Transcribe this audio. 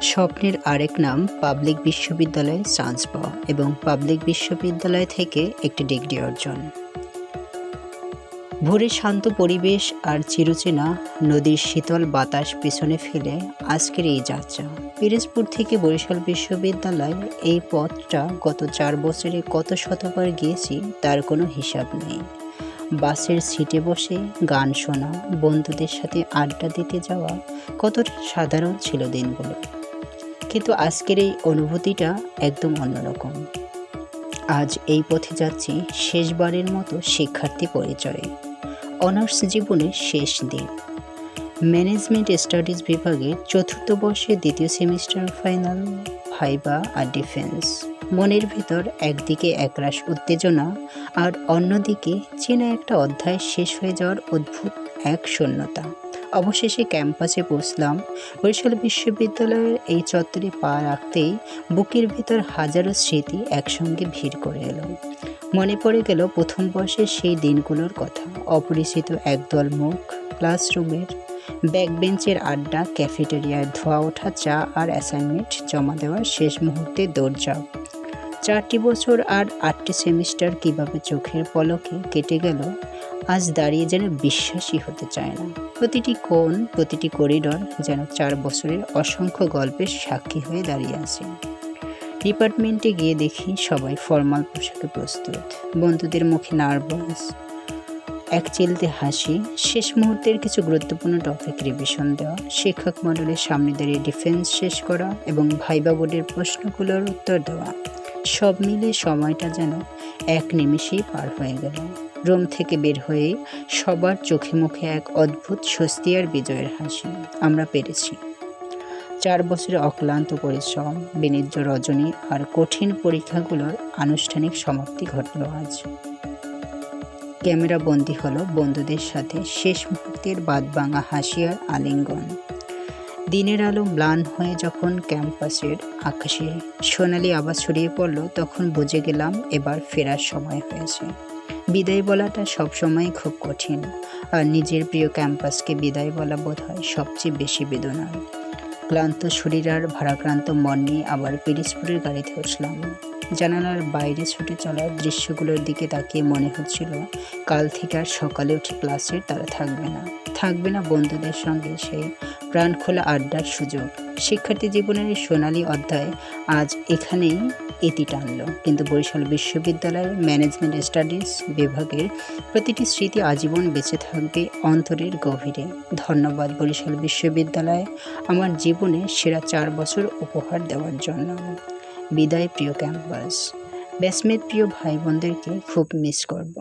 স্বপ্নের আরেক নাম পাবলিক বিশ্ববিদ্যালয়ে চান্স পাওয়া এবং পাবলিক বিশ্ববিদ্যালয় থেকে একটি ডিগ্রি অর্জন। ভোরের শান্ত পরিবেশ আর চিরচেনা নদীর শীতল বাতাস পিছনে ফেলে আজকের এই যাত্রা। পিরোজপুর থেকে বরিশাল বিশ্ববিদ্যালয়, এই পথটা গত 4 বছরে কত শতবার গিয়েছি তার কোনো হিসাব নেই। বাসের সিটে বসে গান শোনা, বন্ধুদের সাথে আড্ডা দিতে যাওয়া, কত সাধারণ ছিল দিনগুলো। কিন্তু আজকের এই অনুভূতিটা একদম অন্যরকম। আজ এই পথে যাচ্ছি শেষবারের মতো শিক্ষার্থী পরিচয়ে। অনার্স জীবনের শেষ দিন। ম্যানেজমেন্ট স্টাডিজ বিভাগে 4র্থ বর্ষের 2য় সেমিস্টার ফাইনাল, ভাইবা আর ডিফেন্স। মনের ভেতর একদিকে একরাশ উত্তেজনা আর অন্যদিকে চেনা একটা অধ্যায় শেষ হয়ে যাওয়ার অদ্ভুত এক শূন্যতা। অবশেষে ক্যাম্পাসে পৌঁছলাম। বরিশাল বিশ্ববিদ্যালয়ের এই চত্বরে পা রাখতেই বুকের ভেতর হাজারো স্মৃতি একসঙ্গে ভিড় করে এলো। মনে পড়ে গেল প্রথম বর্ষের সেই দিনগুলোর কথা। অপরিচিত একদল মুখ, ক্লাসরুমের ব্যাকবেঞ্চের আড্ডা, ক্যাফেটেরিয়ায় ধোয়া ওঠা চা আর অ্যাসাইনমেন্ট জমা দেওয়ার শেষ মুহূর্তে দৌড়ঝাঁপ। 4টি বছর আর 8টি সেমিস্টার কীভাবে চোখের পলকে কেটে গেল আজ দাঁড়িয়ে যেন বিশ্বাসই হতে চায় না। প্রতিটি কোণ, প্রতিটি করিডর যেন 4 বছরের অসংখ্য গল্পের সাক্ষী হয়ে দাঁড়িয়ে আছে। ডিপার্টমেন্টে গিয়ে দেখি সবাই ফর্মাল পোশাকে প্রস্তুত, বন্ধুদের মুখে নার্ভাস এক চিলতে হাসি, শেষ মুহূর্তের কিছু গুরুত্বপূর্ণ টপিক রিভিশন দেওয়া, শিক্ষক মণ্ডলের সামনে দাঁড়িয়ে ডিফেন্স শেষ করা এবং ভাইবা বোর্ডের প্রশ্নগুলোর উত্তর দেওয়া। সব মিলে সময়টা যেন এক নিমেষেই পার হয়ে গেল। রুম থেকে বের হয়ে সবার চোখে মুখে এক অদ্ভুত স্বস্তি আর বিজয়ের হাসি। আমরা পেরেছি। 4 বছরের অক্লান্ত পরিশ্রম, বিনিদ্র রজনী আর কঠিন পরীক্ষাগুলোর আনুষ্ঠানিক সমাপ্তি ঘটল আজ। ক্যামেরা বন্দী হলো বন্ধুদের সাথে শেষ মুহূর্তের বাঁধভাঙা হাসি আর আলিঙ্গন। দিনের আলো ম্লান হয়ে যখন ক্যাম্পাসের আকাশে সোনালি আভা ছড়িয়ে পড়ল, তখন বুঝে গেলাম এবার ফেরার সময় হয়েছে। বিদায় বলাটা সবসময় খুব কঠিন, আর নিজের প্রিয় ক্যাম্পাসকে বিদায় বলা বোধহয় সবচেয়ে বেশি বেদনার। ক্লান্ত শরীর আর ভারাক্রান্ত মন নিয়ে আবার পিরোজপুরের গাড়িতে উঠলাম। জানালার বাইরে ছুটে চলা দৃশ্যগুলোর দিকে তাকিয়ে মনে হচ্ছিল কাল থেকে আর সকালে উঠে ক্লাসের তারা থাকবে না বন্ধুদের সঙ্গে সেই প্রাণখোলা আড্ডার সুযোগ। শিক্ষার্থী জীবনের এই সোনালি অধ্যায় আজ এখানেই ইতি টানল। কিন্তু বরিশাল বিশ্ববিদ্যালয়ের ম্যানেজমেন্ট স্টাডিজ বিভাগের প্রতিটি স্মৃতি আজীবন বেঁচে থাকবে অন্তরের গভীরে। ধন্যবাদ বরিশাল বিশ্ববিদ্যালয় আমার জীবনে সেরা 4 বছর উপহার দেওয়ার জন্য। বিদায় প্রিয় ক্যাম্পাস, ব্যাচমেট, প্রিয় ভাই বোনদেরকে খুব মিস করব।